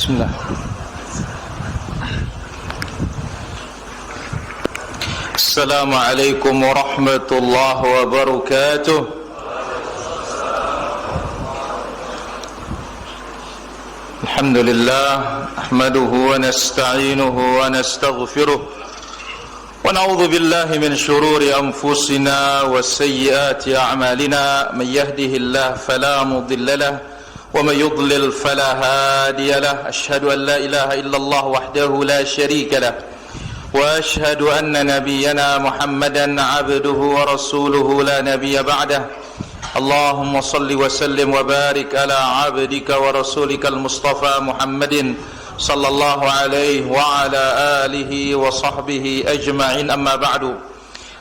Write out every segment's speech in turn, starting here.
Bismillah. Assalamualaikum warahmatullahi wabarakatuh. Alhamdulillah, nahmaduhu wa nasta'inuhu wa nastaghfiruh wa na'udzu billahi min shururi anfusina wa sayyiati a'malina. Man yahdihillahu fala mudilla lahu wa man yudlil fala hadiya lahu. Asyhadu an la ilaha illallah wahdahu la syarika lahu wa asyhadu anna nabiyyana Muhammadan 'abduhu wa rasuluhu la nabiyya ba'dahu. Allahumma salli wa sallim wa barik ala 'abdika wa rasulika al-Mustafa Muhammadin sallallahu alaihi wa ala alihi wa sahbihi ajma'in. Amma ba'du.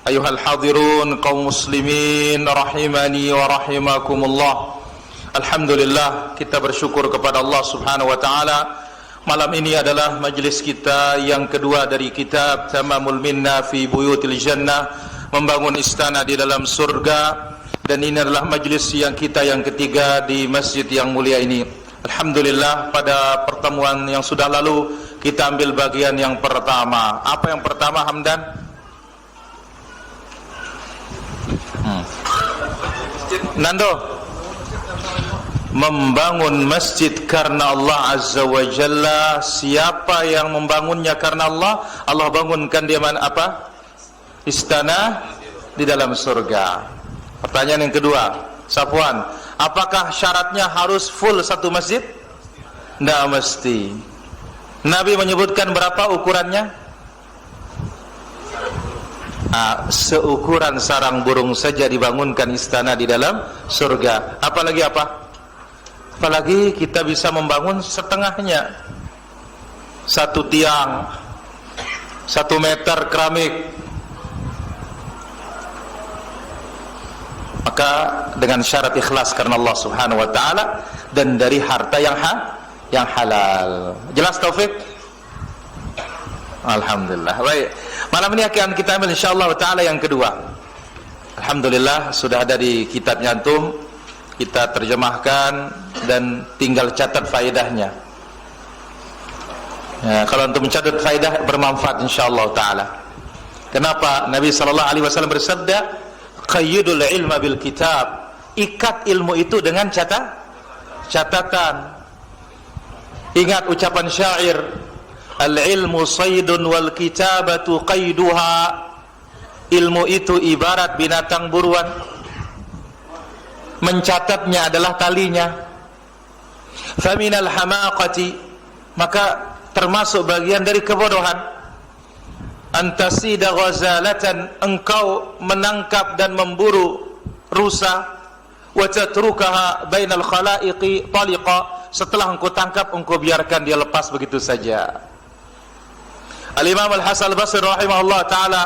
Ayuhal hadirun kaum muslimin rahimani wa rahimakumullah. Alhamdulillah, kita bersyukur kepada Allah Subhanahu wa taala. Malam ini adalah majlis kita yang kedua dari kitab Tamamul Minna fi Buyutil Jannah, membangun istana di dalam surga, dan ini adalah majlis yang kita yang ketiga di masjid yang mulia ini. Alhamdulillah, pada pertemuan yang sudah lalu kita ambil bagian yang pertama. Apa yang pertama, Hamdan? Nando? Membangun masjid karena Allah Azza wa Jalla. Siapa yang membangunnya karena Allah? Allah bangunkan dia mana apa? Istana di dalam surga. Pertanyaan yang kedua, Safwan, apakah syaratnya harus full satu masjid? Tidak mesti. Nabi menyebutkan berapa ukurannya? Seukuran sarang burung saja dibangunkan istana di dalam surga. Apalagi apa? Apalagi kita bisa membangun setengahnya. Satu tiang, 1 meter keramik. Maka dengan syarat ikhlas karena Allah Subhanahu wa taala dan dari harta yang halal. Jelas, Taufik? Alhamdulillah. Baik. Malam ini akan kita ambil insyaallah taala yang kedua. Alhamdulillah sudah ada di kitabnya antum. Kita terjemahkan dan tinggal catat faedahnya. Ya, kalau untuk mencatat faedah bermanfaat insyaallah taala. Kenapa Nabi sallallahu alaihi wasallam bersabda, "Qayyidul ilma bil kitab." Ikat ilmu itu dengan catatan. Ingat ucapan syair, "Al-ilmu saydun wal kitabatu qayduha." Ilmu itu ibarat binatang buruan, mencatatnya adalah talinya. Faminal hamaqati, maka termasuk bagian dari kebodohan, antasida ghazalatan, engkau menangkap dan memburu rusa, wa tatrukaha bainal khalaiqi taliqa, setelah engkau tangkap engkau biarkan dia lepas begitu saja. Al-Imam Al-Hasan Al-Basri rahimahullah taala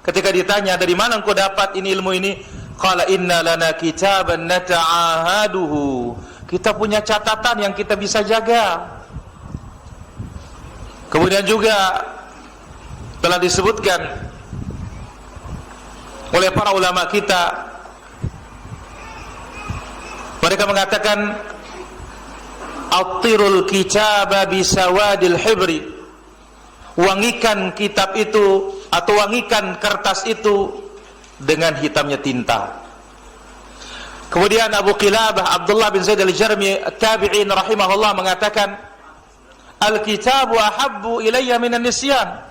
ketika ditanya, dari mana engkau dapat ini ilmu ini? Qala inna lana kitaban nata'ahaduhu. Kita punya catatan yang kita bisa jaga. Kemudian juga telah disebutkan oleh para ulama kita, mereka mengatakan attirul kitaba bisawadil hibri, wangikan kitab itu atau wangikan kertas itu dengan hitamnya tinta. Kemudian Abu Qilabah Abdullah bin Zaid al-Jarmi at-tabi'in rahimahullah mengatakan, al-kitabu ahabbu ilayya minan nisyan.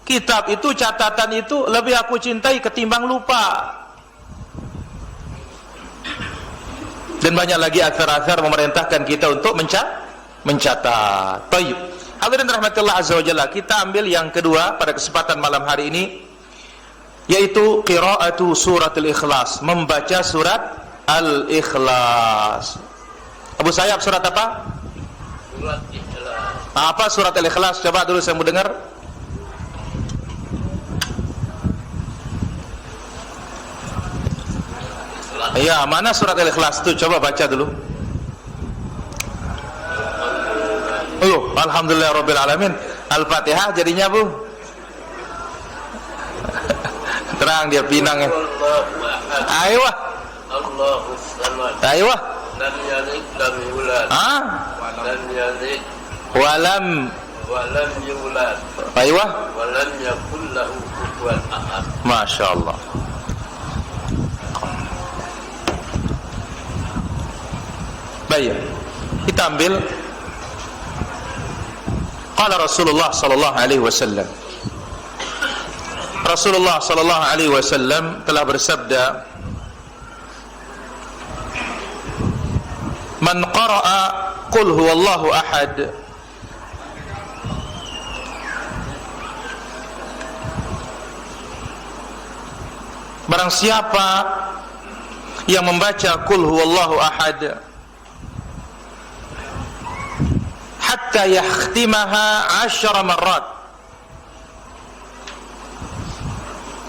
Kitab itu, catatan itu lebih aku cintai ketimbang lupa. Dan banyak lagi athar-athar memerintahkan kita untuk mencatat. Baik. Hadirin rahmatullah azza wajalla, kita ambil yang kedua pada kesempatan malam hari ini, yaitu qiraatu suratul ikhlas, membaca surat al-ikhlas. Abu Sayyab, surat apa? Surat ikhlas. Apa surat al-ikhlas? Coba dulu saya mau dengar. Iya, mana surat al-ikhlas itu? Coba baca dulu. Alhamdulillah rabbil alamin. Al-Fatihah jadinya, Bu? Terang dia pinang ya. Ayo. Ayo. Lam yalid lam yulad. Lam yalid Walam yulad. Aywa. Walam yakul lahu kufuwan ahad. Masya Allah. Baik, kita ambil. Qala Rasulullah sallallahu alaihi wasallam. Rasulullah sallallahu alaihi wasallam telah bersabda, "Man qara'a qul huwallahu ahad." Barang siapa yang membaca qul huwallahu ahad hatta yakhtimaha 10 marrat,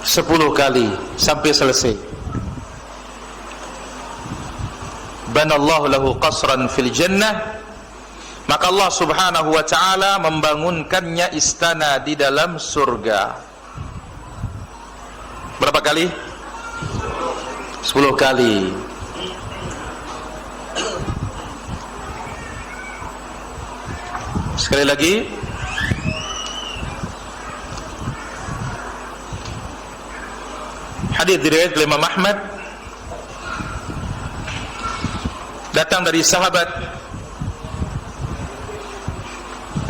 10 kali sampai selesai, banallahu lahu qasran fil jannah, maka Allah subhanahu wa ta'ala membangunkannya istana di dalam surga. Berapa kali? 10 kali. Sekali lagi, hadis diriwayatkan oleh Imam Ahmad, datang dari sahabat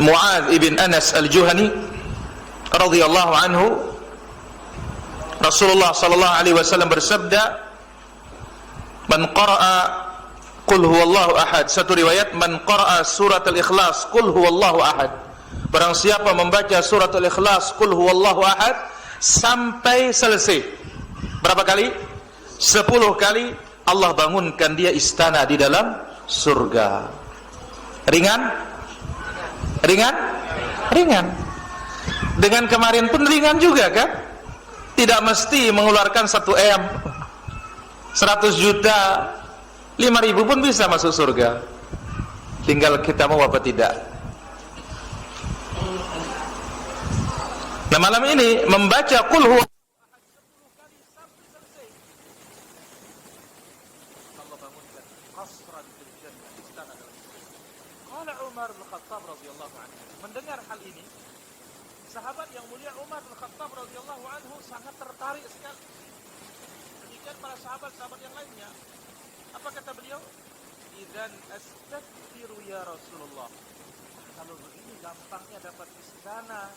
Mu'adz ibn Anas al-Juhani radhiyallahu anhu. Rasulullah sallallahu alaihi wasallam bersabda, "Man qara'a qul huwallahu ahad." Satu riwayat, "Man qara'a surat al-ikhlas qul huwallahu ahad." Barang siapa membaca surat al-ikhlas qul huwallahu ahad sampai selesai, berapa kali? 10 kali, Allah bangunkan dia istana di dalam surga. Ringan? Ringan? Ringan. Dengan kemarin pun ringan juga kan? Tidak mesti mengeluarkan 1 M, 100 juta, 5.000 pun bisa masuk surga. Tinggal kita mau apa tidak. Nah, malam ini membaca qul huwa Allah bangunkan qasran fil jannah, istana dalam surga. Qala Umar bin Khattab radhiyallahu anhu. Mendengar hal ini, sahabat yang mulia Umar bin Khattab radhiyallahu anhu sangat tertarik sekali. Demikian para sahabat-sahabat yang lainnya. Apa kata beliau? Idzan astaghfiru ya Rasulullah. Kalau begini gampangnya dapat istana.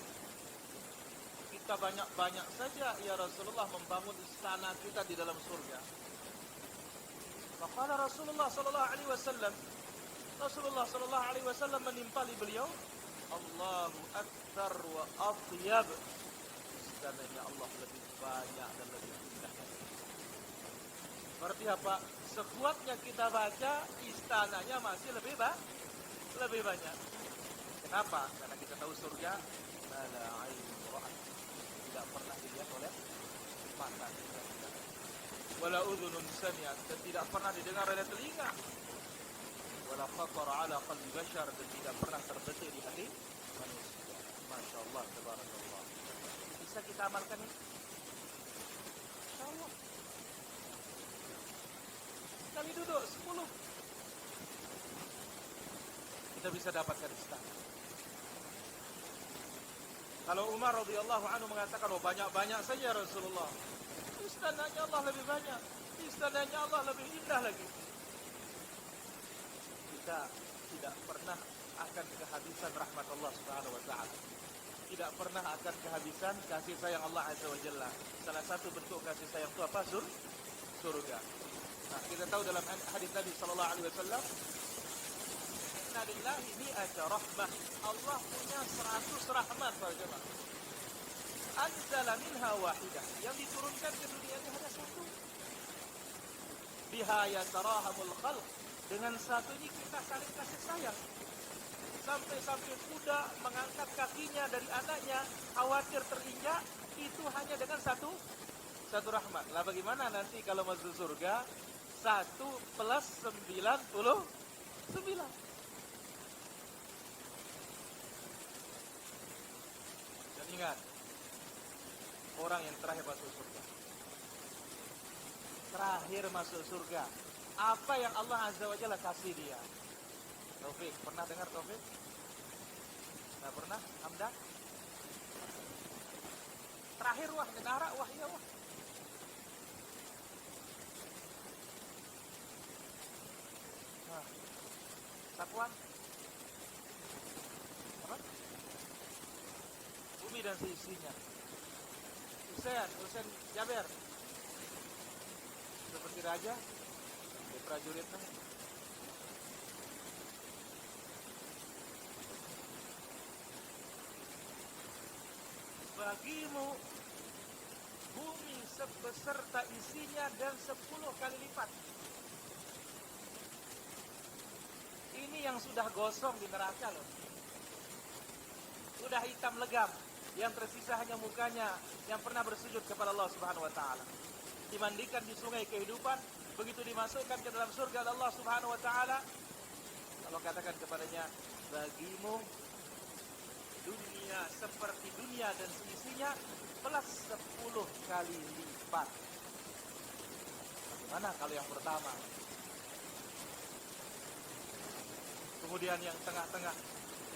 Kita banyak-banyak saja ya Rasulullah membangun istana kita di dalam surga. Maka Rasulullah sallallahu alaihi wasallam, Rasulullah sallallahu alaihi wasallam menimpali beliau, Allahu akbar wa athyab. Istananya Allah lebih banyak dan lebih indah. Berarti apa? Sekuatnya kita baca, istananya masih lebih banyak. Kenapa? Karena kita tahu surga la ainun ra'at, tidak pernah dilihat oleh mata, wala udhunun sami'at, dan tidak pernah didengar oleh telinga, wala khatara ala qalbi bashar, dan tidak pernah terbetik di hati manusia. Masya Allah, tabarakallah. Bisa kita amalkan ini? Insya Allah. Kali duduk 10, kita bisa dapatkan istana. Kalau Umar radhiyallahu anhu mengatakan, oh banyak-banyak saja Rasulullah, istananya Allah lebih banyak, istananya Allah lebih indah lagi. Kita tidak pernah akan kehabisan rahmat Allah subhanahu wa ta'ala. Tidak pernah akan kehabisan kasih sayang Allah azza wa jalla. Salah satu bentuk kasih sayang itu apa? Surga. Nah, kita tahu dalam hadis Nabi sallallahu alaihi wasallam, inna lillahi mi'ata rahmah. Allah punya 100 rahmat para jemaah. Anzala minha wahidah. Yang diturunkan ke dunia ini hanya 1. Biha yatarahamul khalq. Dengan 1 ini kita saling kasih sayang. Sampai kuda mengangkat kakinya dari anaknya, khawatir terinjak, itu hanya dengan satu rahmat. Lah bagaimana nanti kalau masuk surga? 1 plus 99. Dan ingat, orang yang terakhir masuk surga, apa yang Allah azza wa jalla kasih dia? Taufik, pernah dengar Taufik? Nggak pernah, Hamdah? Terakhir wah, negara wah, iya wah. Nah, Satuan apa? Bumi dan seisinya. Husain Jaber. Seperti raja, di prajuritnya. Bagimu bumi beserta isinya dan 10 kali lipat. Ini yang sudah gosong di neraka loh. Sudah hitam legam. Yang tersisa hanya mukanya yang pernah bersujud kepada Allah Subhanahu wa taala. Dimandikan di sungai kehidupan, begitu dimasukkan ke dalam surga Allah Subhanahu wa taala, Allah katakan kepadanya, bagimu dunia seperti dunia dan seisinya plus 10 kali lipat. Bagaimana kalau yang pertama? Kemudian yang tengah-tengah.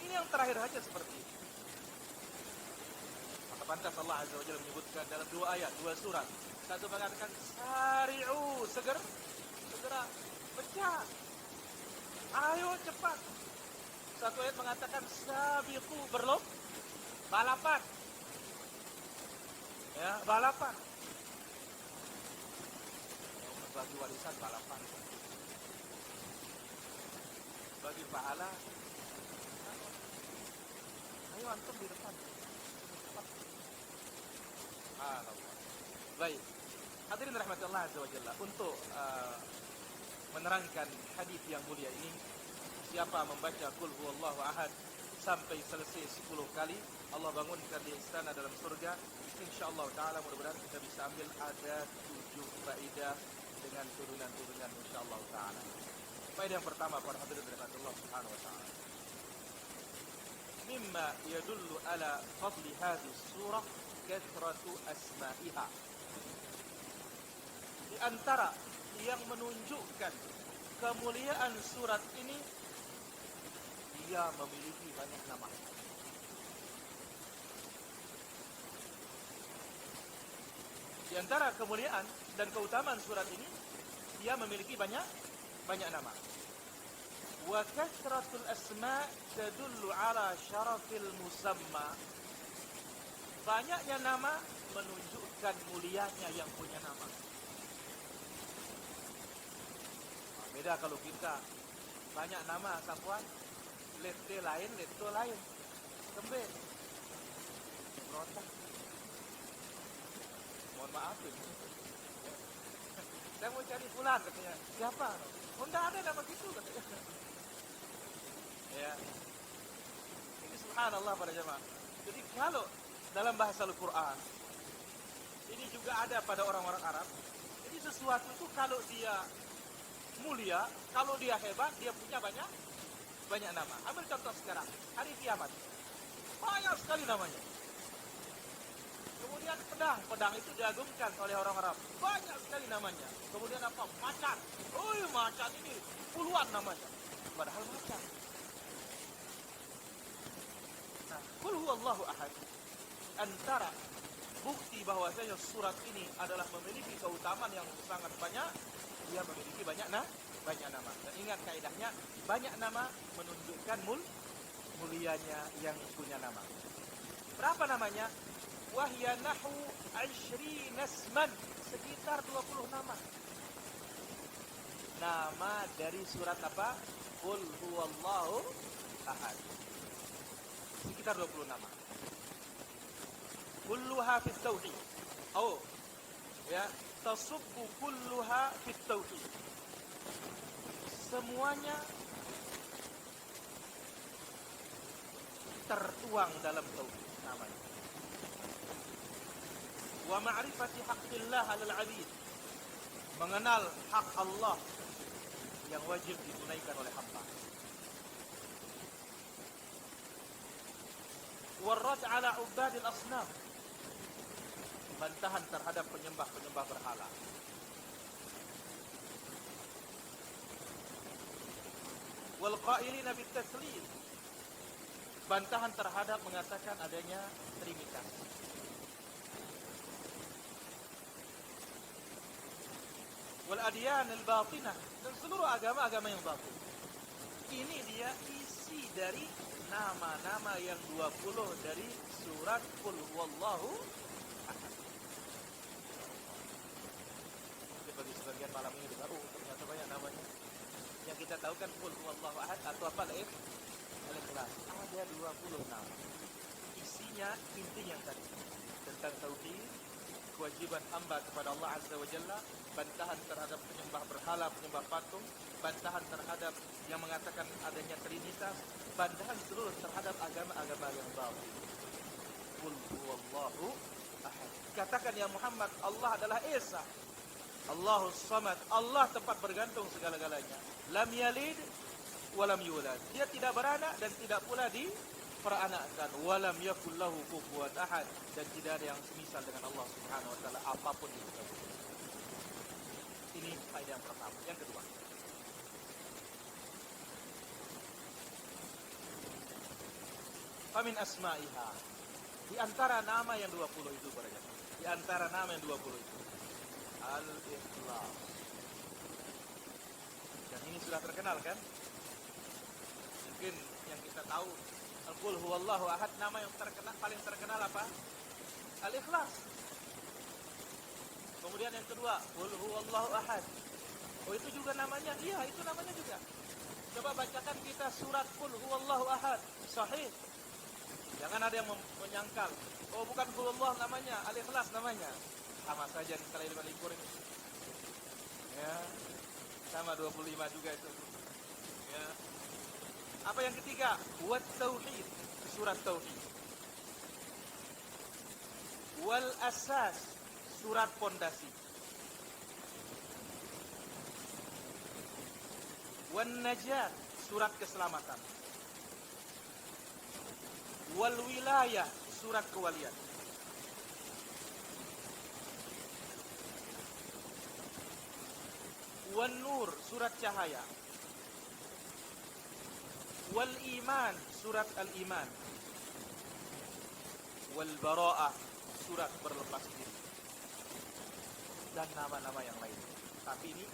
Ini yang terakhir saja seperti ini. Maka pantas Allah Azza wa Jalla menyebutkan dalam 2 ayat, 2 surat. Satu mengatakan sari'u, segera pecah. Ayo cepat. Satu ayat mengatakan sabiqu, balapan. Ya, balapan. Bagi warisan balapan. Bagi pahala, ayo antum di depan. Baik, hadirin rahmatullah azza wa jalla, untuk menerangkan hadis yang mulia ini, siapa membaca qul huwallahu ahad sampai selesai 10 kali, Allah bangunkan di istana dalam surga. Insyaallah taala mudah-mudahan kita bisa ambil ada 7 faedah dengan turunan-turunan insyaallah taala. Faedah yang pertama para hadirin rahmatullah subhanahu wa taala. Mimma yadullu ala fadli hadhihi surah kathratu asma'iha. Di antara yang menunjukkan kemuliaan surat ini, dia memiliki banyak nama. Di antara kemuliaan dan keutamaan surat ini, dia memiliki banyak nama. Wa kathratul asma' tadullu ala syarafil musamma. Banyaknya nama menunjukkan mulianya yang punya nama. Beda kalau kita banyak nama, Safwan, lete lain, leto lain, kembe, berontak. Mohon maaf ini. Saya mau cari fulan katanya. Siapa? Oh, enggak ada nama gitu katanya. Ya. Ini subhanallah para jemaah. Jadi kalau dalam bahasa Al-Quran ini juga ada pada orang-orang Arab. Jadi sesuatu itu kalau dia mulia, kalau dia hebat, dia punya banyak nama. Ambil contoh sekarang, hari kiamat. Banyak sekali namanya. Kemudian pedang itu diagungkan oleh orang Arab. Banyak sekali namanya. Kemudian apa? Macan. Oh, macan ini puluhan namanya. Padahal macan. Nah, qul huwallahu ahad. Antara bukti bahwasanya surat ini adalah memiliki keutamaan yang sangat banyak, dia memiliki banyak nama. Dan ingat kaidahnya, banyak nama menunjukkan mulianya yang punya nama. Berapa namanya? Wahya nahu 20 asman, sekitar 20 nama. Nama dari surat apa? Qul huwallahu ahad. Sekitar 20 nama. Kulluha fit tauhid. Oh, ya, tasubbu kulluha fit tauhid. Semuanya tertuang dalam tauhid namanya. Wa ma'rifati haqqillah 'alal 'abid. Mengenal hak Allah yang wajib ditunaikan oleh hamba. Warrad 'ala 'ubadil asnam. Bantahan terhadap penyembah berhala. Wal qailina bit taslim. bantahan terhadap mengatakan adanya trinitas. Wal adyan al batinah, dan seluruh agama-agama yang batin. Ini dia isi dari nama-nama yang 20 dari surat Qul Huwallahu Ahad. Mungkin bagi sebagian malam ini dengar, ternyata banyak namanya. Yang kita tahu kan Qul Huwallahu Ahad atau apa lain? Al-Ikhlas. Ada 20 nama. Isinya intinya tadi tentang tauhid, kewajiban hamba kepada Allah Azza wa Jalla, bantahan terhadap penyembah berhala, penyembah patung, bantahan terhadap yang mengatakan adanya trinitas, bantahan seluruh terhadap agama-agama yang batil. Qul huwallahu ahad. Katakan ya Muhammad, Allah adalah Esa. Allahus Samad. Allah tempat bergantung segala-galanya. Lam yalid wa lam yulad. Dia tidak beranak dan tidak pula diperanakkan. Wa lam yakul lahu kufuwan ahad, dan tidak ada yang semisal dengan Allah Subhanahu wa taala apapun itu. Ini faedah yang pertama. Yang kedua, famin asma'iha, di antara nama yang 20 itu berarti. Di antara nama yang 20 itu Al-Ikhlas. Dan ini sudah terkenal kan? Mungkin yang kita tahu Al-Qul Huwallahu Ahad, nama yang terkenal, paling terkenal apa? Al-Ikhlas. Kemudian yang kedua, Qul Huwallahu Ahad. Oh, itu juga namanya? Iya, itu namanya juga. Coba bacakan kita surat Qul Huwallahu Ahad. Sahih. Jangan ada yang menyangkal. Oh, bukan Qul Huwallahu namanya, Al-Ikhlas namanya. Sama saja di sekali 5 ini. Ya. Sama 25 juga itu. Ya. Apa yang ketiga? Wat Tauhid, surat Tauhid. Wal Asas, surat pondasi. Wan Najat, surat keselamatan. Wal Wilayah, surat kewalian. Wan Nur, surat cahaya. Wal Iman, surat Al-Iman. Wal Bara'ah, surat berlepas diri. Dan nama-nama yang lain. Tapi ini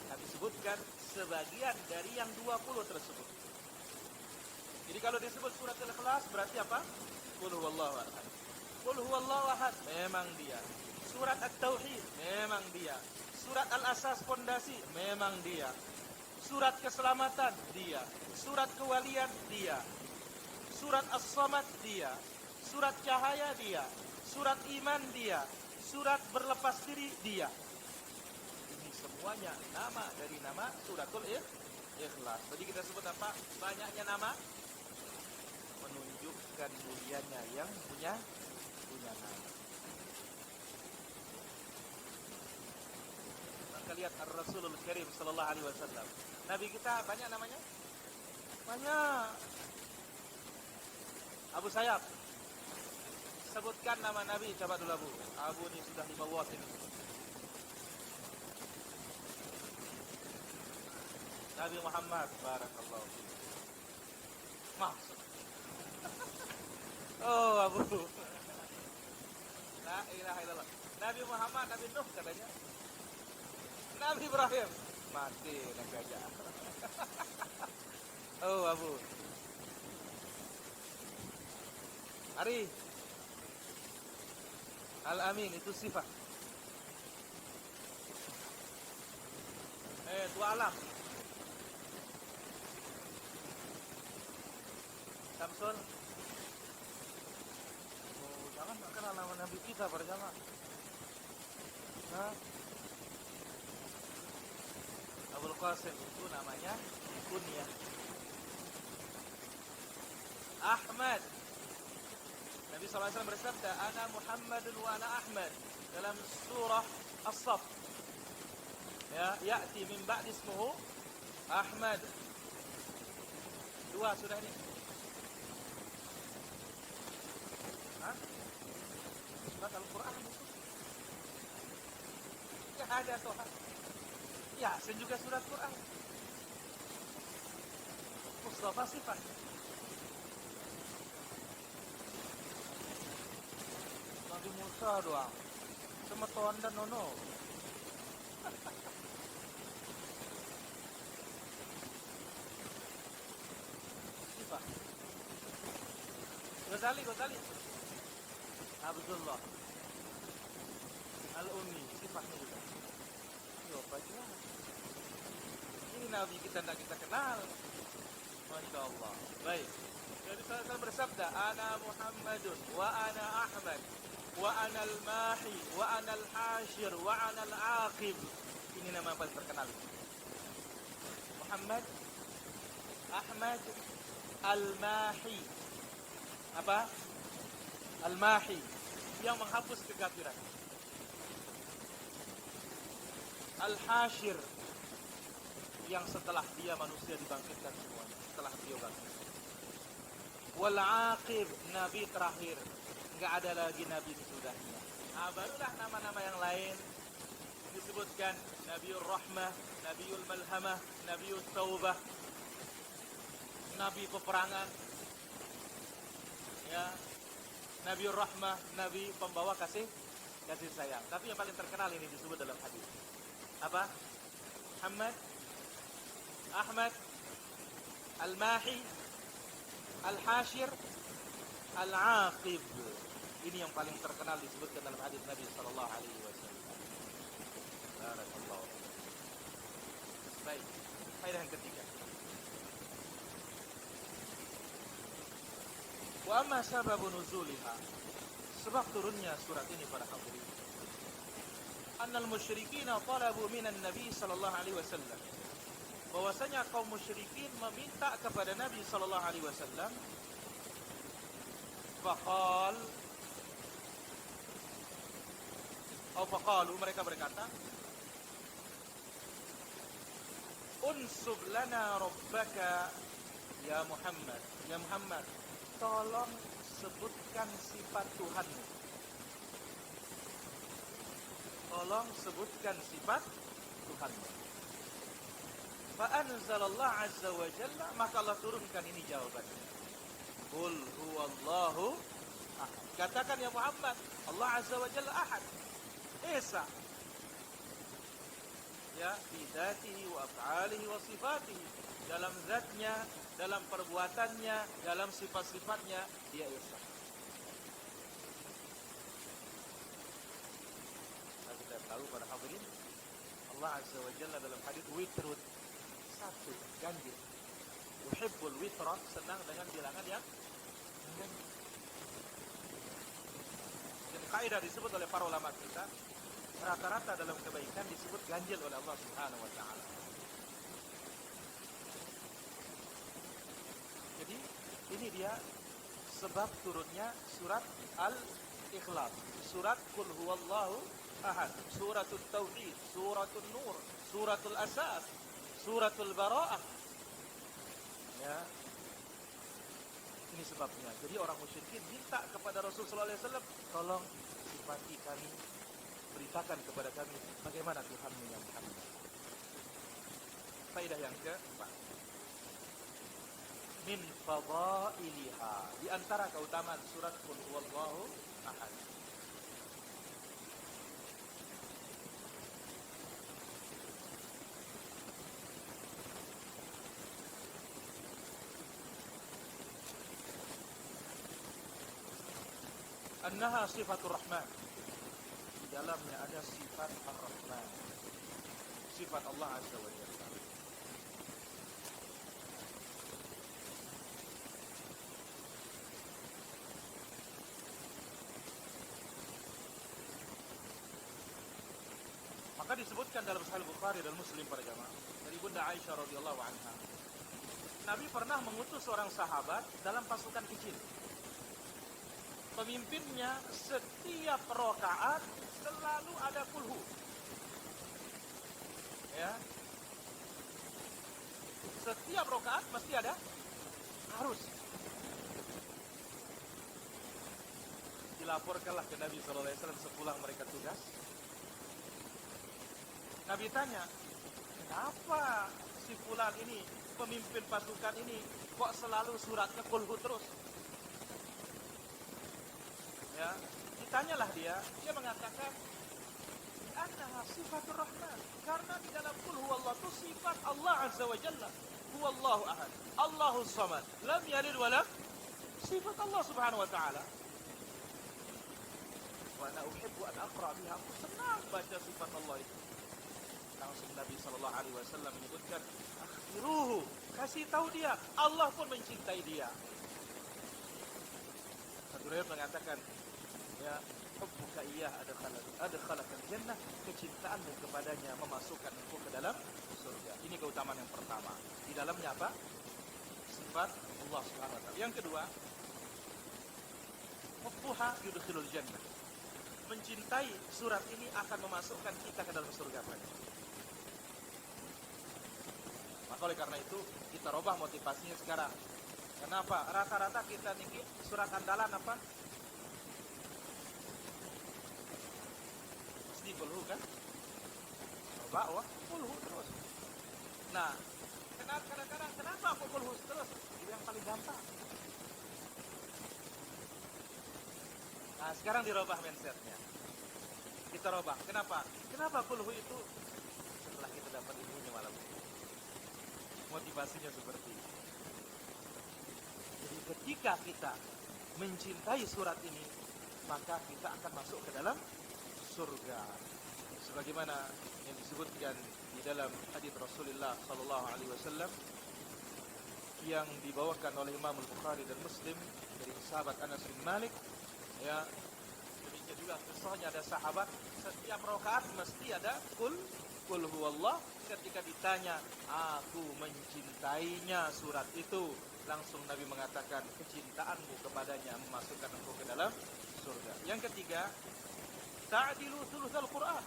kami sebutkan sebagian dari yang 20 tersebut. Jadi kalau disebut surat Al-Ikhlas berarti apa? Qul huwallahu ahad. Qul huwallahu ahad, memang dia. Surat At-Tauhid, memang dia. Surat Al-Asas pondasi, memang dia. Surat keselamatan, dia. Surat kewalian, dia. Surat As-Samad, dia. Surat cahaya, dia. Surat iman, dia. Surat berlepas diri, dia. Ini semuanya nama dari nama suratul Ikhlas. Jadi kita sebut apa? Banyaknya nama menunjukkan mulianya yang punya nama. Maka lihat Ar-Rasulul Karim sallallahu alaihi wasallam. Nabi kita banyak namanya? Banyak. Abu Sayyaf. Sebutkan nama Nabi, coba dulu Abu. Abu ini sudah 5 watt ini. Nabi Muhammad, barakallahu fiik. Maksud. Oh, Abu. La ilaha illallah. Nabi Muhammad, Nabi Nuh katanya. Nabi Ibrahim mati nak gajah. Oh, Abu. Ari. Al-Amin itu sifat. Dua alam. Samsul. Oh, jangan kenal nama Nabi kita berjamaah. Nah. Abul Qasim itu namanya kunyah. Ahmad. Nabi SAW bersabda, Ana Muhammadun wa ana Ahmad. Dalam surah As-Saff. Ya, ya'ti min ba'di ismuhu Ahmad. 2 sudah ini. Hah? Surat Al-Quran itu. Ya ada Tuhan. Yasin juga surat Quran. Mustafa sifat. Nabi Musa doang. Sama Tonda nono. Siapa? Ghazali. Abdullah Al-Umi, sifatnya juga. Yo, baca. Ini Nabi kita tidak kita kenal. Masya Allah. Baik. Jadi saya bersabda, Ana Muhammadun, wa ana Ahmad, wa ana al-Mahi, wa ana al-Hashir, wa ana al-Aqib. Ini nama yang paling terkenal. Muhammad, Ahmad, al-Mahi. Apa? Al-Mahi, yang menghapus kekafiran. Al-Hashir, yang setelah dia manusia dibangkitkan semuanya, setelah beliau bangkit. Wal-Aqib, nabi terakhir, enggak ada lagi nabi sesudahnya. Barulah nama-nama yang lain disebutkan, Nabiul Rahmah, Nabiul Malhamah, Nabiul Taubah, nabi peperangan, ya, Nabiul Rahmah, nabi pembawa kasih sayang. Tapi yang paling terkenal ini disebut dalam hadis. Apa? Muhammad, Ahmad, Al-Mahi, Al-Hashir, Al-Aqib. Ini yang paling terkenal disebutkan dalam hadis Nabi sallallahu alaihi wasallam. Barakallahu. Baik, faedah yang ketiga. Wa amma sababu nuzuliha, sebab turunnya surat ini pada hadirin. Annal musyrikina talabu minan Nabi sallallahu alaihi wasallam, bahwasanya kaum musyrikin meminta kepada Nabi sallallahu alaihi wasallam, faqalu, mereka berkata, unsub lana rabbaka ya Muhammad, tolong sebutkan sifat Tuhanmu. Tolong sebutkan sifat Tuhanmu. Fa'anzalallah azza wa jalla, maka Allah turunkan ini jawabannya. Qul huwallahu ahad. Katakan ya Muhammad, Allah azza wa jalla ahad. Esa. Ya, fi dzatihi wa af'alihi wa sifatihi. Dalam zatnya, dalam perbuatannya, dalam sifat-sifatnya, dia esa. Nah, kita tahu para hadirin, Allah azza wa jalla dalam hadis witrun, satu, ganjil. Yuhibbul witra, senang dengan bilangan yang ganjil. Jadi kaidah disebut oleh para ulama kita, rata-rata dalam kebaikan disebut ganjil oleh Allah Subhanahu wa taala. Jadi ini dia sebab turunnya surat Al-Ikhlas, surat Qul huwallahu ahad, suratul tauhid, suratul nur, suratul asas, suratul bara'ah. Ya. Ini sebabnya. Jadi orang musyrikin minta kepada Rasulullah SAW, tolong sifati kami, beritakan kepada kami bagaimana Tuhanmu yang Muhammad. Faedah yang keempat, min fadailiha, di antara keutamaan surat Qul huwallahu ahad, annaha sifatur rahman, di dalamnya ada sifat ar-rahman, sifat Allah azza wa jalla. Maka disebutkan dalam Sahih Bukhari dan Muslim para jamaah dari Bunda Aisyah radhiyallahu anha, Nabi pernah mengutus seorang sahabat dalam pasukan kecil. Pemimpinnya setiap rakaat selalu ada kulhu. Ya. Setiap rakaat mesti ada harus. Dilaporkanlah ke Nabi sallallahu alaihi wasallam sepulang mereka tugas. Nabi tanya, kenapa si fulan ini, pemimpin pasukan ini, kok selalu suratnya kulhu terus? Ya, ditanyalah dia mengatakan annaha sifatur rahman, karena di dalam qul huwallahu itu sifat Allah azza wa jalla, huwallahu ahad, Allahus samad, lam yalid wa lam, sifat Allah subhanahu wa ta'ala. Wa ana uhibbu an aqra biha, aku senang baca sifat Allah itu. Langsung Nabi sallallahu alaihi wasallam menyebutkan, akhbiruhu, kasih tahu dia, Allah pun mencintai dia. Satu riwayat mengatakan, ya, hubbuka iyyah adkhalakal jannah, kecintaanmu kepadanya memasukkan engkau ke dalam surga. Ini keutamaan yang pertama. Di dalamnya apa? Sifat Allah Subhanahu wa taala. Yang kedua, hubbuha yudkhilul jannah. Mencintai surat ini akan memasukkan kita ke dalam surga. Maka oleh karena itu kita rubah motivasinya sekarang. Kenapa? Rata-rata kita niki surat andalan apa? Mesti kulhu kan? Coba kulhu terus. Nah, kadang-kadang kenapa aku kulhu terus? Itu yang paling gampang. Nah, sekarang dirubah mindsetnya. Kita rubah. Kenapa? Kenapa kulhu itu? Setelah kita dapat ilmunya malam ini. Motivasinya seperti ini. Jadi ketika kita mencintai surat ini, maka kita akan masuk ke dalam surga. Sebagaimana yang disebutkan di dalam hadis Rasulullah sallallahu alaihi wasallam yang dibawakan oleh Imam Al-Bukhari dan Muslim dari sahabat Anas bin Malik, ya, demikian juga kisahnya ada sahabat setiap rakaat mesti ada qul huwallah. Ketika ditanya, aku mencintainya surat itu, langsung Nabi mengatakan, kecintaanmu kepadanya memasukkan engkau ke dalam surga. Yang ketiga, ta'dilu thulutsal Qur'an.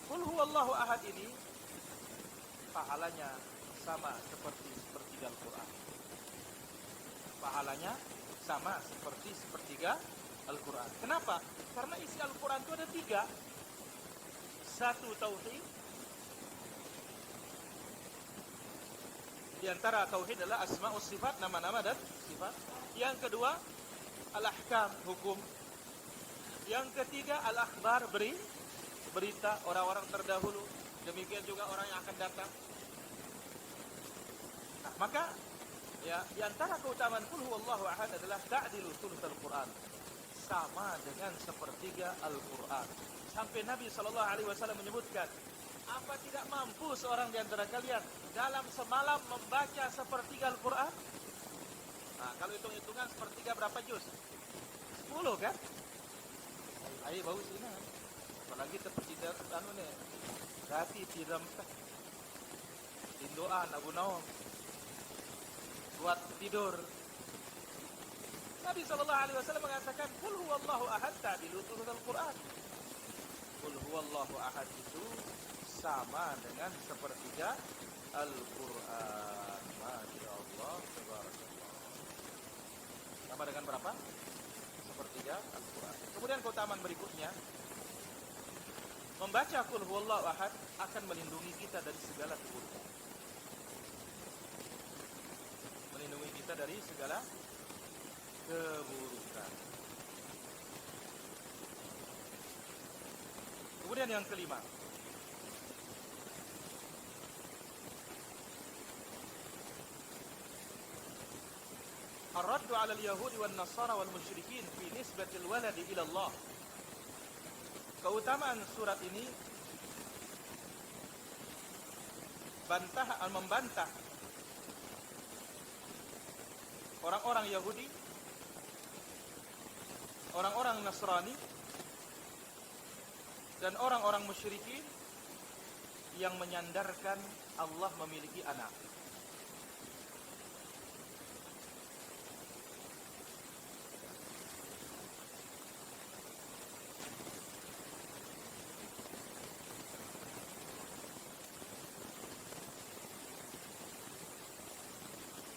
Qul huwallahu ahad ini pahalanya sama seperti sepertiga Al-Qur'an. Pahalanya sama seperti sepertiga Al-Qur'an. Kenapa? Karena isi Al-Qur'an itu ada 3. 1 tauhid. Di antara tauhid adalah asma'us sifat, nama-nama dan sifat. Yang kedua, al-ahkam, hukum. Yang ketiga, al-akhbar, berita orang-orang terdahulu. Demikian juga orang yang akan datang. Nah, maka ya, di antara keutamaan qul huwallahu ahad adalah ta'dilu thulutsal Qur'an. Sama dengan sepertiga Al-Qur'an. Sampai Nabi sallallahu alaihi wasallam menyebutkan, apa tidak mampu seorang di antara kalian dalam semalam membaca sepertiga Al-Qur'an? Nah, kalau hitung-hitungan sepertiga berapa juz? 10 kan? Ayo bau sini. Apalagi sepertiga anu nih. Berarti tidak Indoan Abu Naum buat tidur. Nabi sallallahu alaihi wasallam mengatakan, qul huwallahu ahad ta'dilu thulutsal Qur'an. Qul huwallahu ahad itu sama dengan sepertiga Al-Qur'an. Masyaallah, tabarakallah. Sama dengan berapa? Sepertiga Al-Qur'an. Kemudian keutamaan berikutnya, membaca qul huwallahu ahad akan melindungi kita dari segala keburukan. Melindungi kita dari segala keburukan. Kemudian yang kelima, ar-raddu 'ala al-yahudi wan nasara wal musyrikin fi nisbatil waladi ila Allah. Keutamaan surat ini membantah orang-orang Yahudi, orang-orang Nasrani, dan orang-orang musyrikin yang menyandarkan Allah memiliki anak.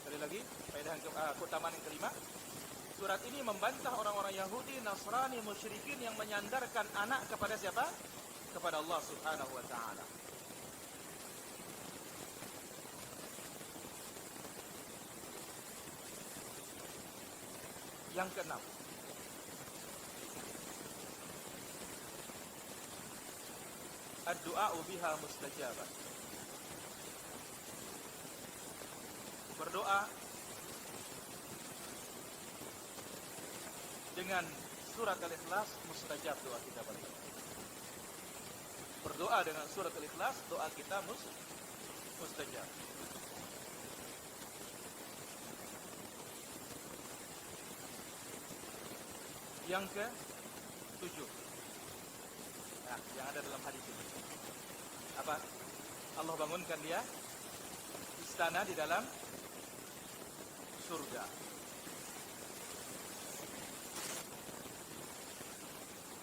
Sekali lagi, faedah keutamaan yang kelima, surat ini membantah orang-orang Yahudi, Nasrani, musyrikin yang menyandarkan anak kepada siapa? Kepada Allah Subhanahu wa taala. Yang keenam, ad-du'a biha mustajabah. Berdoa dengan surat Al-Ikhlas mustajab doa kita pada. Berdoa dengan surat Al-Ikhlas, doa kita mustajab. Yang ke-7. Nah, yang ada dalam hadis ini. Apa? Allah bangunkan dia istana di dalam surga.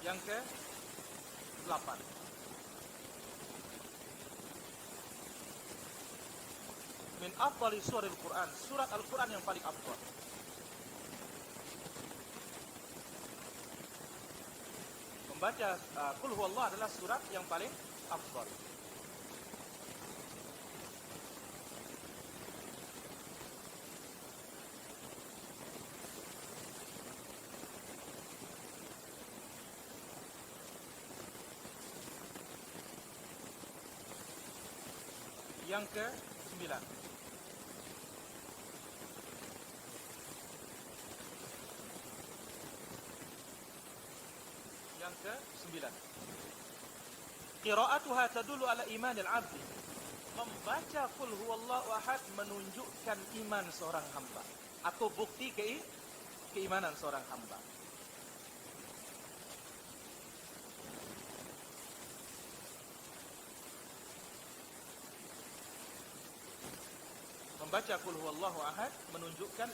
Yang ke-8. Min afdali suril Quran, surat Al-Quran yang paling afdal. Membaca Qul huwallahu adalah surat yang paling afdal. Yang ke-9. Yang ke-9. Qira'atuha tadullu ala imanil 'abdi. Membaca Qul huwallahu ahad menunjukkan iman seorang hamba atau bukti keimanan seorang hamba. Membaca Qul huwallahu ahad menunjukkan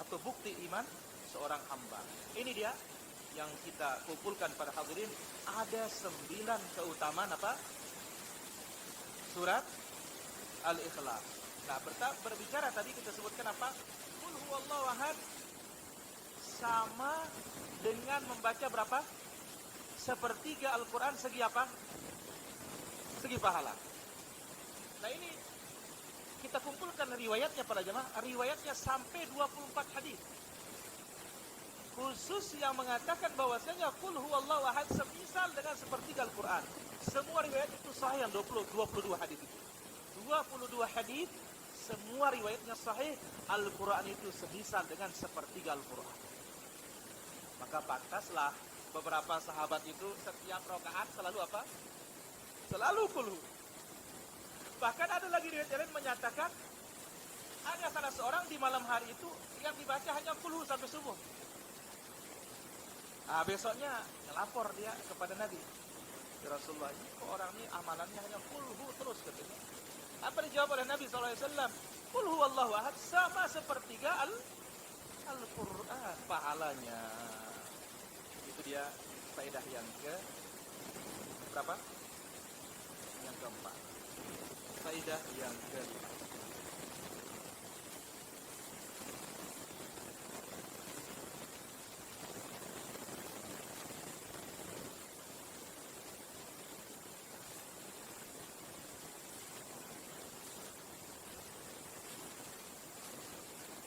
atau bukti iman seorang hamba. Ini dia yang kita kumpulkan pada hadirin. Ada 9 keutamaan apa? Surat Al-Ikhlas. Nah, berbicara tadi kita sebutkan apa? Qul huwallahu ahad sama dengan membaca berapa? Sepertiga Al-Quran segi apa? Segi pahala. Nah, ini kita kumpulkan riwayatnya para jemaah, riwayatnya sampai 24 hadis. Khusus yang mengatakan bahwasanya Qul huwallahu ahad semisal dengan sepertiga Al-Quran. Semua riwayat itu sahih yang 22 hadis itu. 22 hadis semua riwayatnya sahih, Al-Quran itu semisal dengan sepertiga Al-Quran. Maka pantaslah beberapa sahabat itu setiap rakaat selalu apa? Selalu Qul hu. Bahkan ada lagi riwayat lain menyatakan ada salah seorang di malam hari itu yang dibaca hanya Qul hu sampai subuh. Nah, besoknya lapor dia kepada Nabi. Ya Rasulullah, ini kok orang ini amalannya hanya Qul hu terus katanya. Apa dijawab oleh Nabi SAW? Qul huwallahu ahad sama sepertiga Al-Quran pahalanya. Itu dia faedah yang ke berapa? Yang keempat. Faedah yang kelima.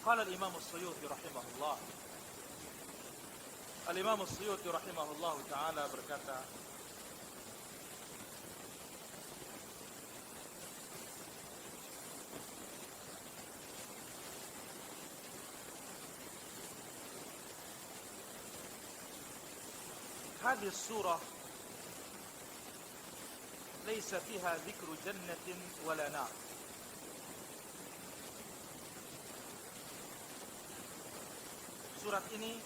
Qala al-Imam as-Suyuti rahimahullah. Al-Imam as-Suyuti rahimahullah ta'ala berkata, هذه السورة ليس فيها ذكر جنة ولا نار. Surat ini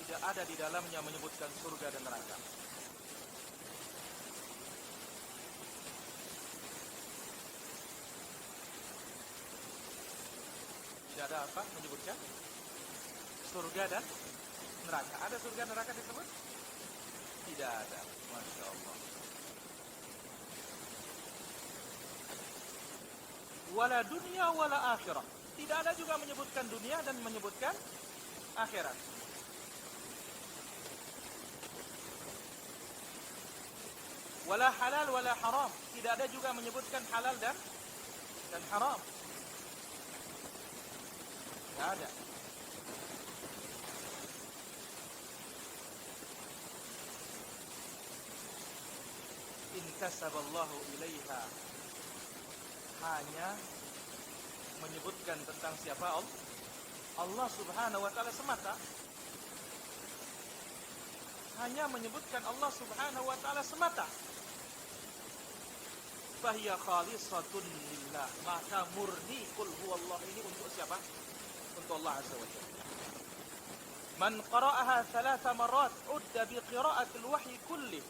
tidak ada di dalamnya menyebutkan surga dan neraka. Tidak ada apa menyebutkan surga dan neraka. Ada surga neraka disebut? Tidak ada. Masya Allah. Wala dunia wala akhirah. Tidak ada juga menyebutkan dunia dan menyebutkan akhirat. Wala halal wala haram. Tidak ada juga menyebutkan halal dan haram. Tidak ada. intasaballahu ilaiha, hanya menyebutkan tentang siapa Allah Subhanahu wa taala semata. Hanya menyebutkan Allah Subhanahu wa taala semata. Fahiya khalisatun lillah, maka murni qul huwallahu ini untuk siapa? Untuk Allah Azza wa Jalla. Man qara'aha 3 marrat udda bi qira'atil wahyi kulli.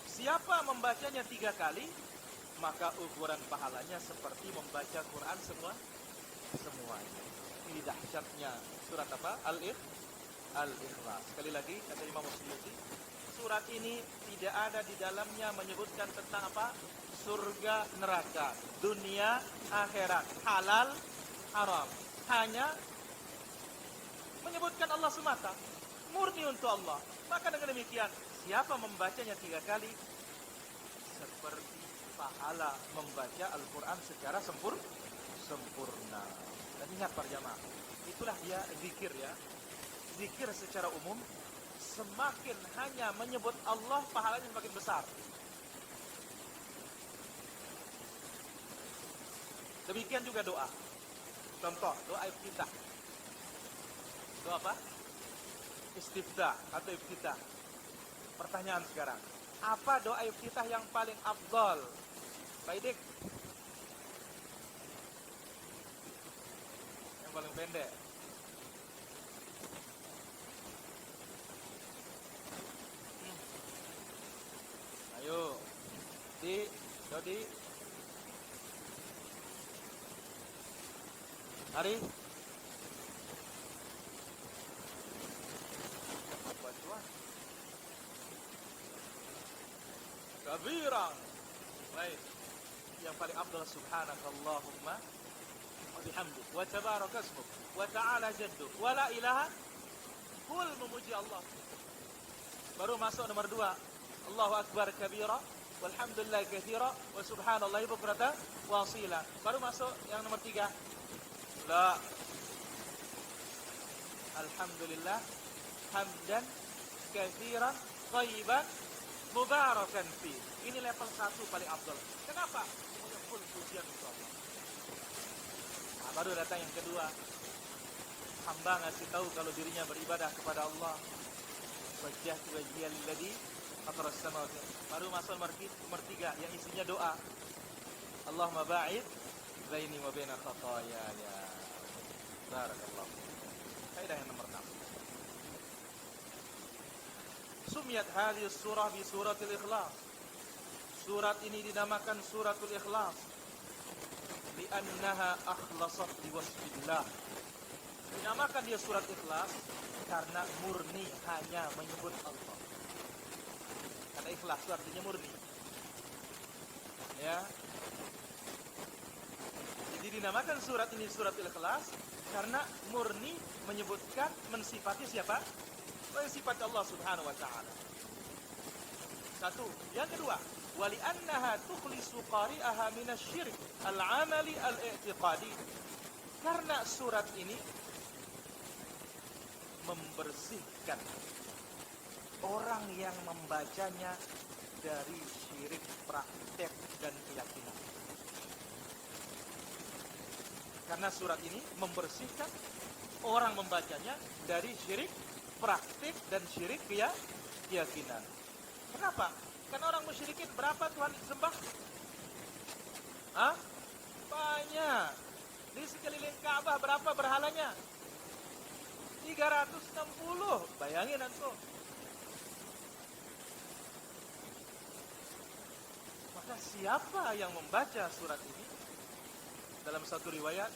Siapa membacanya 3 kali, maka ukuran pahalanya seperti membaca Quran semuanya. Ini dahsyatnya surat apa? Al-Ikhlas. Sekali lagi kata Imam Suyuti, surat ini tidak ada di dalamnya menyebutkan tentang apa? Surga, neraka, dunia, akhirat, halal, haram. Hanya menyebutkan Allah semata, murni untuk Allah. Maka dengan demikian, siapa membacanya 3 kali, seperti pahala membaca Al-Quran secara sempurna. Dan ingat para jamaah, itulah dia zikir ya. Zikir secara umum, semakin hanya menyebut Allah, pahalanya semakin besar. Demikian juga doa. Contoh, doa iftitah. Doa apa? Istiftah atau iftitah. Pertanyaan sekarang, apa doa iftitah yang paling afdal? Baik, yang paling pendek. Ayo, Dodi, Hari, Bacuan, Kabirang. Baik, yang paling afdal subhanakallahumma wa bihamdik wa tabaraka ismuk wa ta'ala jadduk wa la ilaha, kul memuji Allah. Baru masuk nomor 2, Allahu akbar kabira walhamdulillah katsira wa subhanallahi bukratan wa asila. Baru masuk yang nomor 3, la alhamdulillah hamdan katsiran thayyiban mubarakan fi. Ini level 1 paling afdal. Kenapa? Semuanya full pujian untuk Allah. Nah, baru datang yang kedua, hamba ngasih tahu kalau dirinya beribadah kepada Allah. Wajjahtu wajhiya lilladzi fatara as-samawati. Baru masuk nomor 3 yang isinya doa. Allahumma ba'id baini wa baina khataayaya. Barakallah. Kaidah yang nomor 6. Sumiyat hadhihi surah bi suratil ikhlas. Surat ini dinamakan suratul ikhlas li'annaha akhlasat liwasfillah. Dinamakan dia surat ikhlas karena murni hanya menyebut Allah. Karena ikhlas itu artinya murni. Ya. Jadi dinamakan surat ini surat ikhlas karena murni menyebutkan, mensifati siapa? Mensifati Allah Subhanahu wa taala. 1. Yang kedua, wali annaha tukhlisu qari'aha minasy-syirk al-'amali al-i'tiqadi. Karena surat ini membersihkan orang yang membacanya dari syirik praktek dan keyakinan. Karena surat ini membersihkan orang membacanya dari syirik praktik dan syirik keyakinan. Kenapa? Karena orang musyrikin berapa Tuhan disembah? Hah? Banyak. Di sekeliling Ka'bah berapa berhalanya? 360. Bayangin antum. Maka siapa yang membaca surat ini? Dalam satu riwayat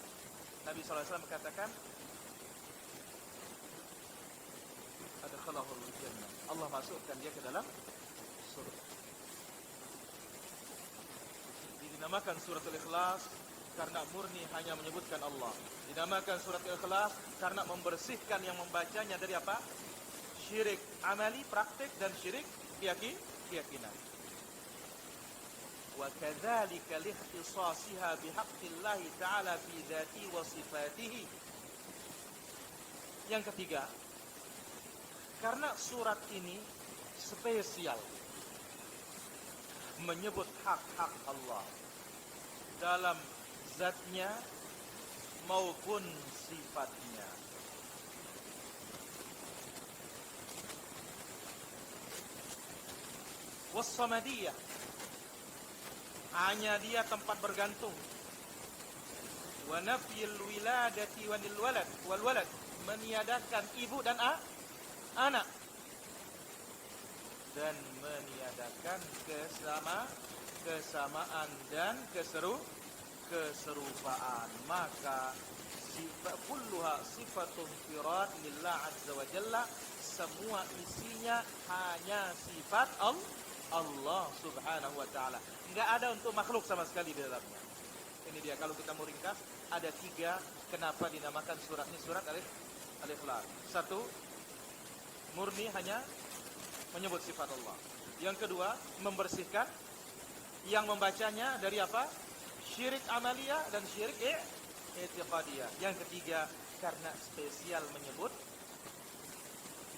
Nabi SAW mengatakan, adkhalahul jannah. Allah masukkan dia ke dalam surga. Dinamakan suratul ikhlas karena murni hanya menyebutkan Allah. Dinamakan suratul ikhlas karena membersihkan yang membacanya dari apa? Syirik amali, praktik, dan syirik keyakinan. Wa kadzalika lihtisasiha bihaqqillahi ta'ala fi dzati wa sifatihi. Yang ketiga, karena surat ini spesial, menyebut hak-hak Allah dalam zatnya maupun sifatnya. Was-samadiyah, hanya dia tempat bergantung. Wa nafyil wiladati wal walad, meniadakan ibu dan anak, dan meniadakan kesamaan dan keserupaan. Maka sifat kulluha sifatun firad lillah azza wa jalla, semua isinya hanya sifat Allah subhanahu wa ta'ala. Enggak ada untuk makhluk sama sekali di dalamnya. Ini dia, kalau kita mau ringkas, ada 3 kenapa dinamakan surat ini surat Al-Ikhlas. 1, murni hanya menyebut sifat Allah. Yang kedua, membersihkan yang membacanya dari apa? Syirik amaliyah dan syirik i'tiqadiyah. Yang ketiga, karena spesial menyebut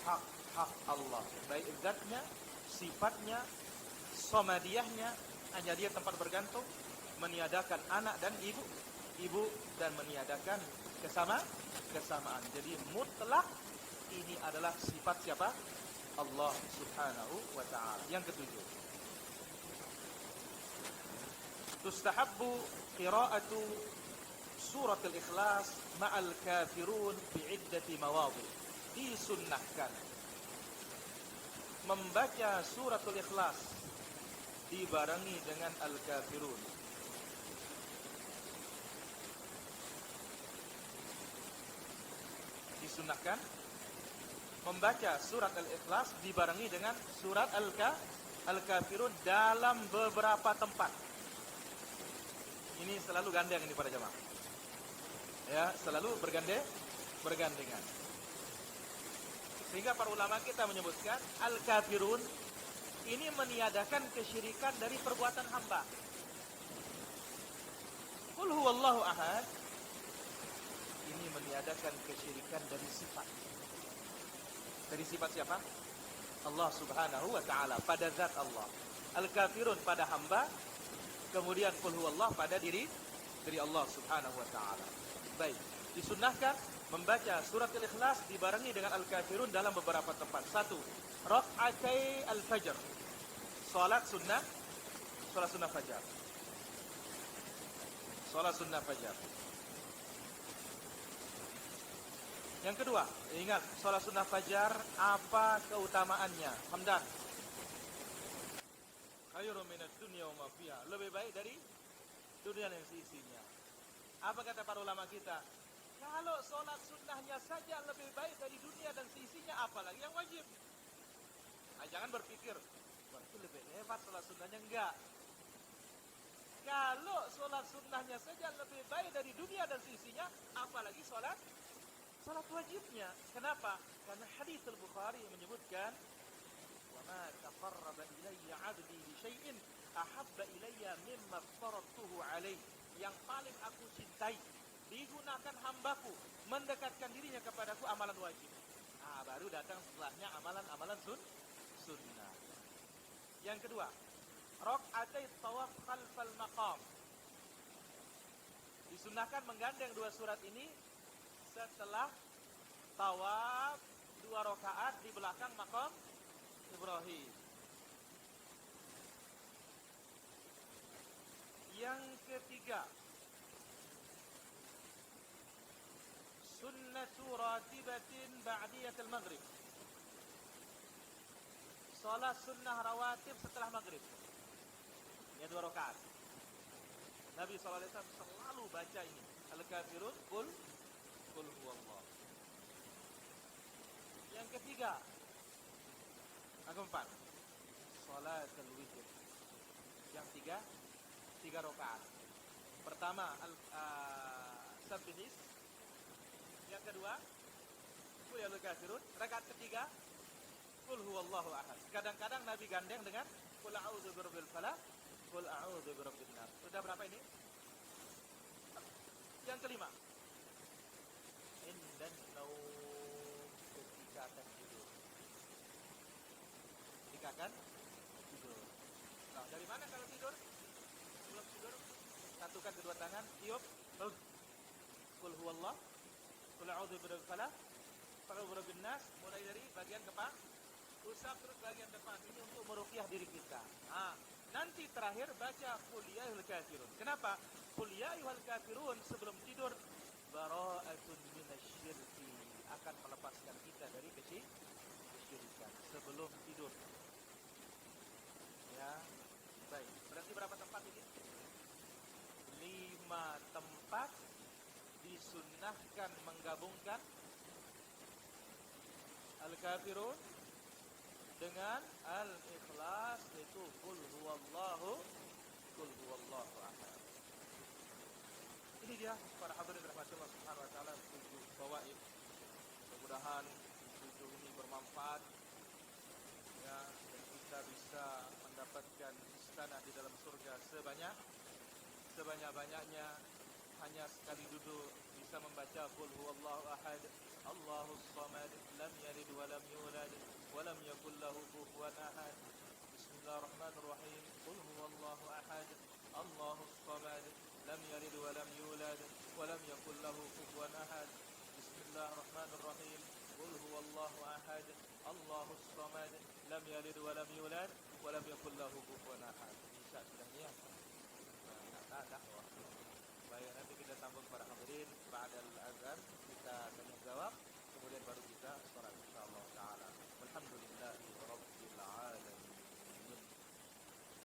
hak Allah, baik zatnya, sifatnya, somadiyahnya, hanya dia tempat bergantung, meniadakan anak dan ibu dan meniadakan kesamaan. Jadi mutlak ini adalah sifat siapa? Allah subhanahu wa ta'ala. Yang ketujuh, tustahabbu qira'atu surat al-ikhlas ma'al kafirun bi'iddati mawadhi. Disunnahkan membaca suratul ikhlas dibarengi dengan al-kafirun. Disunnahkan membaca surat al-ikhlas dibarengi dengan surat al-kafirun dalam beberapa tempat. Ini selalu gandeng ini para jemaah. Ya, selalu bergandengan. Sehingga para ulama kita menyebutkan al-kafirun ini meniadakan kesyirikan dari perbuatan hamba. Qul huwallahu ahad ini meniadakan kesyirikan dari sifat. Dari sifat siapa? Allah subhanahu wa ta'ala, pada zat Allah. Al-kafirun pada hamba, kemudian qul huwallah pada diri Allah subhanahu wa ta'ala. Baik, disunnahkan membaca surat al-ikhlas dibarengi dengan al-kafirun dalam beberapa tempat. 1, rak'atai al-fajr, salat sunnah fajar. Salat sunnah fajar. Yang kedua, ingat salat sunnah fajar apa keutamaannya? Hamdan. Khairun minad dunya wa ma fiha. Lebih baik dari dunia dan seisinya. Apa kata para ulama kita? Kalau salat sunnahnya saja lebih baik dari dunia dan seisinya, apalagi yang wajib. Nah, jangan berpikir berarti lebih hebat salat sunnahnya, enggak. Kalau salat sunnahnya saja lebih baik dari dunia dan seisinya, apalagi salat wajibnya. Kenapa? Karena hadis Al-Bukhari menyebutkan, "Wa ma taqarraba ilayya 'abdi bi syai'in ahabba ilayya mimma aftaratuhu 'alaihi." Yang paling aku cintai digunakan hambaku mendekatkan dirinya kepadaku amalan wajib. Nah, baru datang setelahnya amalan-amalan sunnah. Yang kedua, rak'atai tawaf khalfal maqam. Disunnahkan menggandeng 2 surat ini setelah tawaf 2 rakaat di belakang makam Ibrahim. Yang ketiga, sunnatu ratibatin ba'diyatul maghrib. Salat sunnah rawatib setelah maghrib. Ya 2 rakaat. Nabi SAW selalu baca ini. Al-kafirun qul huwallah. Yang ketiga, yang keempat, salatul witr. Yang 3 rakaat. Pertama sabbihis. Yang kedua, qul ya kafirun. Rakaat ketiga, qul huwallahu ahad. Kadang-kadang Nabi gandeng dengan qul a'udzu birabbil falaq, qul a'udzu birabbin nas. Sudah berapa ini? Yang kelima, indan naum, ketika akan tidur. Ketika akan tidur. Nah, Dari mana kalau tidur? Sebelum tidur, satukan kedua tangan, tiup, qul huwallah, qul a'udzu birabbil falaq, qul a'udzu birabbin nas, mulai dari bagian kepala, usap terus bagian depan. Ini untuk meruqyah diri kita. Nanti terakhir baca qul ya ayyuhal kafirun. Kenapa? Qul ya ayyuhal kafirun sebelum tidur bara'atun minasyirki, akan melepaskan kita dari kesyirikan sebelum tidur. Ya, baik. Berarti berapa tempat ini? 5 tempat disunnahkan menggabungkan Al-Kafirun dengan Al-Ikhlas, yaitu Qul huwallahu ahad. Ini dia para hadirin rahmatullah subhanahu wa ta'ala, 7 fawaid. Mudah-mudahan 7 ini bermanfaat ya, dan kita bisa mendapatkan istana di dalam surga sebanyak-banyaknya hanya sekali duduk bisa membaca qul huwallahu ahad, Allahus samad, lam yalid wa lam yulad wa lam yakul lahu kufuwan ahad. Bismillahirrahmanirrahim. Qul huwallahu ahad, Allahus samad, lam yalid wa lam yulad wa lam yakul lahu kufuwan ahad. Bismillahirrahmanirrahim. Qul huwallahu ahad, Allahus samad, lam yalid wa lam yulad wa lam yakul lahu kufuwan ahad. Bisa sudah ya. Nah, dakwah. Baik, nanti kita sambung para hadirin ba'dal azan, kita tanya jawab.